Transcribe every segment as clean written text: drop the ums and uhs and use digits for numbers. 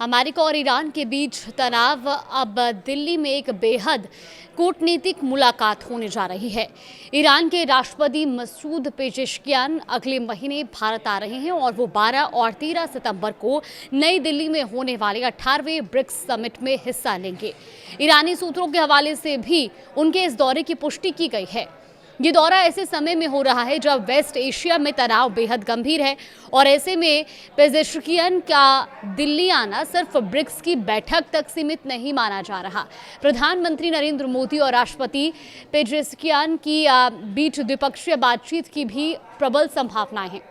America और Iran के बीच तनाव अब दिल्ली में एक बेहद कूटनीतिक मुलाकात होने जा रही है। ईरान के राष्ट्रपति मसूद पेजेश्कियान अगले महीने भारत आ रहे हैं और वो 12 और 13 सितंबर को नई दिल्ली में होने वाले 18वें ब्रिक्स समिट में हिस्सा लेंगे। ईरानी सूत्रों के हवाले से भी उनके इस दौरे की पुष्टि की गई है। ये दौरा ऐसे समय में हो रहा है जब वेस्ट एशिया में तनाव बेहद गंभीर है और ऐसे में पेजेश्कियान का दिल्ली आना सिर्फ ब्रिक्स की बैठक तक सीमित नहीं माना जा रहा। प्रधानमंत्री नरेंद्र मोदी और राष्ट्रपति पेजेश्कियान की बीच द्विपक्षीय बातचीत की भी प्रबल संभावनाएं हैं।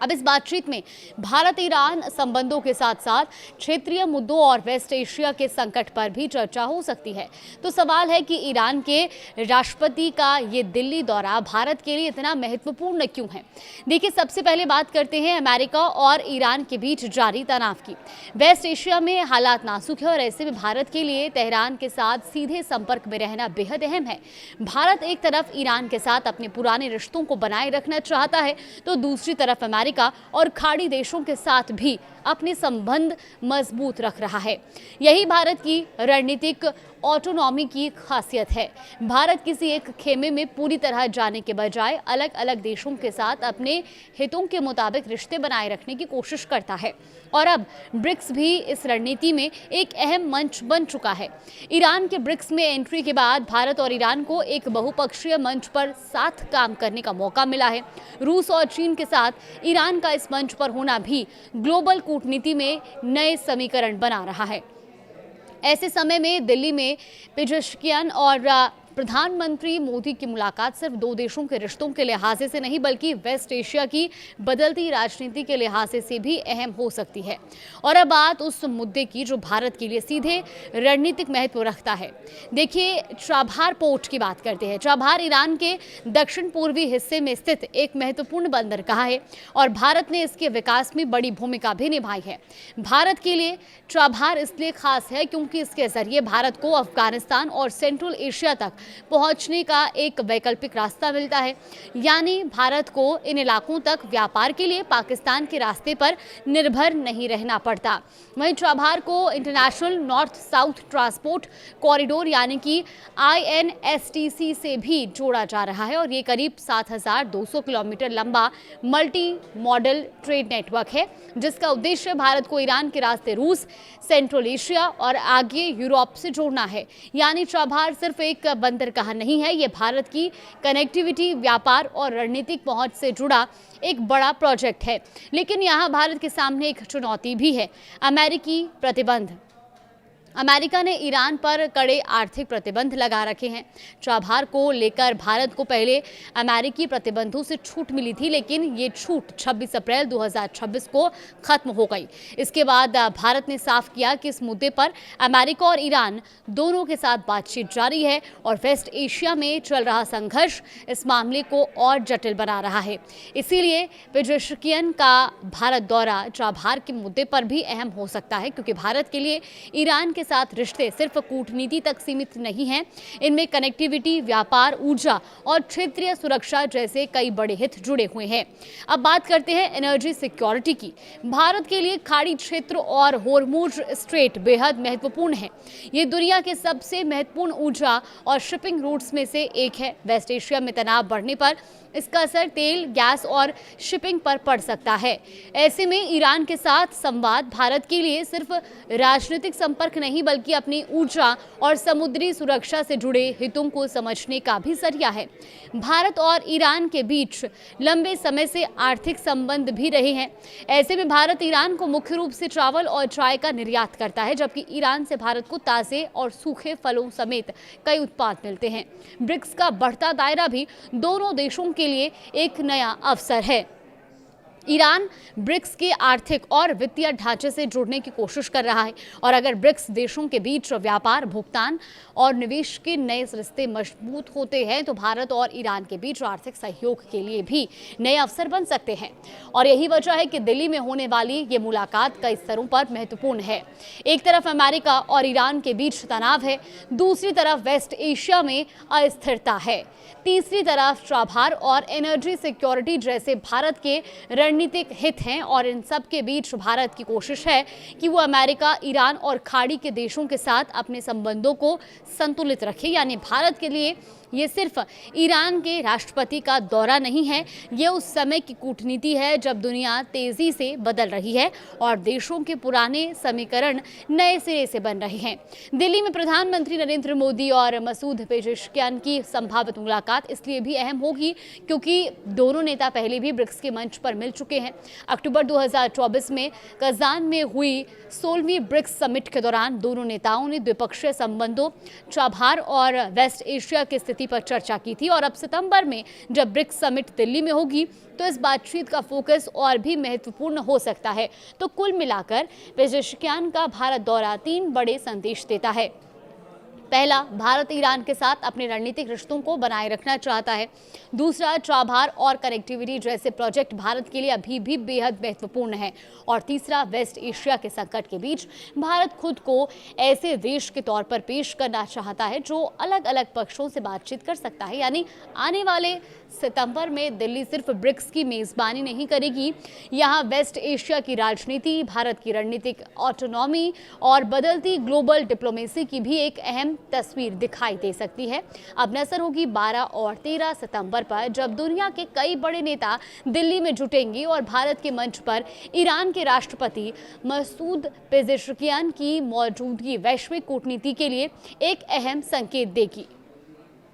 अब इस बातचीत में भारत ईरान संबंधों के साथ साथ क्षेत्रीय मुद्दों और वेस्ट एशिया के संकट पर भी चर्चा हो सकती है। तो सवाल है कि ईरान के राष्ट्रपति का ये दिल्ली दौरा भारत के लिए इतना महत्वपूर्ण क्यों है। देखिए, सबसे पहले बात करते हैं अमेरिका और ईरान के बीच जारी तनाव की। वेस्ट एशिया में हालात नाजुक है और ऐसे में भारत के लिए तेहरान के साथ सीधे संपर्क में रहना बेहद अहम है। भारत एक तरफ ईरान के साथ अपने पुराने रिश्तों को बनाए रखना चाहता है तो दूसरी तरफ अमेरिका और खाड़ी देशों के साथ भी अपने संबंध मजबूत रख रहा है। यही भारत की रणनीतिक ऑटोनॉमी की खासियत है। भारत किसी एक खेमे में पूरी तरह जाने के बजाय अलग अलग देशों के साथ अपने हितों के मुताबिक रिश्ते बनाए रखने की कोशिश करता है और अब ब्रिक्स भी इस रणनीति में एक अहम मंच बन चुका है। ईरान के ब्रिक्स में एंट्री के बाद भारत और ईरान को एक बहुपक्षीय मंच पर साथ काम करने का मौका मिला है। रूस और चीन के साथ ईरान का इस मंच पर होना भी ग्लोबल कूटनीति में नए समीकरण बना रहा है। ऐसे समय में दिल्ली में पेजेश्कियान और प्रधानमंत्री मोदी की मुलाकात सिर्फ दो देशों के रिश्तों के लिहाजे से नहीं बल्कि वेस्ट एशिया की बदलती राजनीति के लिहाजे से भी अहम हो सकती है। और अब बात उस मुद्दे की जो भारत के लिए सीधे रणनीतिक महत्व रखता है। देखिए, चाबहार पोर्ट की बात करते हैं। चाबहार ईरान के दक्षिण पूर्वी हिस्से में स्थित एक महत्वपूर्ण बंदरगाह है और भारत ने इसके विकास में बड़ी भूमिका भी निभाई है। भारत के लिए चाबहार इसलिए खास है क्योंकि इसके जरिए भारत को अफगानिस्तान और सेंट्रल एशिया तक पहुंचने का एक वैकल्पिक रास्ता मिलता है। यानी भारत को इन इलाकों तक व्यापार के लिए पाकिस्तान के रास्ते पर निर्भर नहीं रहना पड़ता। वहीं चाबहार को international north south transport corridor यानी कि INSTC से भी जोड़ा जा रहा है और ये करीब 7,200 किलोमीटर लंबा मल्टी मॉडल ट्रेड नेटवर्क है जिसका उद्देश्य भारत को ईरान के रास्ते रूस, सेंट्रल एशिया और आगे यूरोप से जोड़ना है। यानी चाबहार सिर्फ एक बंदरगाह नहीं है, ये भारत की कनेक्टिविटी, व्यापार और रणनीतिक पहुंच से जुड़ा एक बड़ा प्रोजेक्ट है। लेकिन यहाँ भारत के सामने एक चुनौती भी है, अमेरिकी प्रतिबंध। अमेरिका ने ईरान पर कड़े आर्थिक प्रतिबंध लगा रखे हैं। चाबहार को लेकर भारत को पहले अमेरिकी प्रतिबंधों से छूट मिली थी, लेकिन ये छूट 26 अप्रैल 2026 को खत्म हो गई। इसके बाद भारत ने साफ किया कि इस मुद्दे पर अमेरिका और ईरान दोनों के साथ बातचीत जारी है और वेस्ट एशिया में चल रहा संघर्ष इस मामले को और जटिल बना रहा है। इसीलिए पेजेश्कियान का भारत दौरा चाबहार के मुद्दे पर भी अहम हो सकता है क्योंकि भारत के लिए ईरान के साथ रिश्ते सिर्फ कूटनीति तक सीमित नहीं हैं। इनमें कनेक्टिविटी, व्यापार, ऊर्जा और क्षेत्रीय सुरक्षा जैसे कई बड़े हित जुड़े हुए हैं। अब बात करते हैं एनर्जी सिक्योरिटी की। भारत के लिए खाड़ी क्षेत्र और होर्मुज स्ट्रेट बेहद महत्वपूर्ण है। ये दुनिया के सबसे महत्वपूर्ण ऊर्जा और शिपिंग रूट्स में से एक है। वेस्ट एशिया में तनाव बढ़ने पर इसका असर तेल, गैस और शिपिंग पर पड़ सकता है। ऐसे में ईरान के साथ संवाद भारत के लिए सिर्फ राजनीतिक संपर्क नहीं बल्कि अपनी ऊर्जा और समुद्री सुरक्षा से जुड़े हितों को समझने का भी जरिया है। भारत और ईरान के बीच लंबे समय से आर्थिक संबंध भी रहे हैं। ऐसे में भारत ईरान को मुख्य रूप से चावल और चाय का निर्यात करता है जबकि ईरान से भारत को ताजे और सूखे फलों समेत कई उत्पाद मिलते हैं। ब्रिक्स का बढ़ता दायरा भी दोनों देशों के लिए एक नया अवसर है। ईरान ब्रिक्स के आर्थिक और वित्तीय ढांचे से जुड़ने की कोशिश कर रहा है और अगर ब्रिक्स देशों के बीच व्यापार, भुगतान और निवेश के नए रिश्ते मजबूत होते हैं तो भारत और ईरान के बीच आर्थिक सहयोग के लिए भी नए अवसर बन सकते हैं। और यही वजह है कि दिल्ली में होने वाली ये मुलाकात कई स्तरों पर महत्वपूर्ण है। एक तरफ अमेरिका और ईरान के बीच तनाव है, दूसरी तरफ वेस्ट एशिया में अस्थिरता है, तीसरी तरफ चाबहार और एनर्जी सिक्योरिटी जैसे भारत के रणनीतिक हित हैं और इन सब के बीच भारत की कोशिश है कि वो अमेरिका, ईरान और खाड़ी के देशों के साथ अपने संबंधों को संतुलित रखे। यानी भारत के लिए ये सिर्फ ईरान के राष्ट्रपति का दौरा नहीं है, ये उस समय की कूटनीति है जब दुनिया तेजी से बदल रही है और देशों के पुराने समीकरण नए सिरे से बन रहे हैं। दिल्ली में प्रधानमंत्री नरेंद्र मोदी और मसूद पेजेश्कियान की संभावित मुलाकात इसलिए भी अहम होगी क्योंकि दोनों नेता पहले भी ब्रिक्स के मंच पर मिल चुके हैं। अक्टूबर 2024 में कजान में हुई 16वीं ब्रिक्स समिट के दौरान दोनों नेताओं ने द्विपक्षीय संबंधों, चाबहार और वेस्ट एशिया की स्थिति पर चर्चा की थी और अब सितंबर में जब ब्रिक्स समिट दिल्ली में होगी तो इस बातचीत का फोकस और भी महत्वपूर्ण हो सकता है। तो कुल मिलाकर पेजेश्कियान का भारत दौरा 3 बड़े संदेश देता है। पहला, भारत ईरान के साथ अपने रणनीतिक रिश्तों को बनाए रखना चाहता है। दूसरा, चाबहार और कनेक्टिविटी जैसे प्रोजेक्ट भारत के लिए अभी भी बेहद महत्वपूर्ण है। और तीसरा, वेस्ट एशिया के संकट के बीच भारत खुद को ऐसे देश के तौर पर पेश करना चाहता है जो अलग अलग पक्षों से बातचीत कर सकता है। यानी आने वाले सितंबर में दिल्ली सिर्फ ब्रिक्स की मेजबानी नहीं करेगी, यहाँ वेस्ट एशिया की राजनीति, भारत की रणनीतिक ऑटोनॉमी और बदलती ग्लोबल डिप्लोमेसी की भी एक अहम तस्वीर दिखाई दे सकती है। अब नजर होगी 12 और 13 सितंबर पर जब दुनिया के कई बड़े नेता दिल्ली में जुटेंगे और भारत के मंच पर ईरान के राष्ट्रपति मसूद पेजेश्कियान की मौजूदगी वैश्विक कूटनीति के लिए एक अहम संकेत देगी।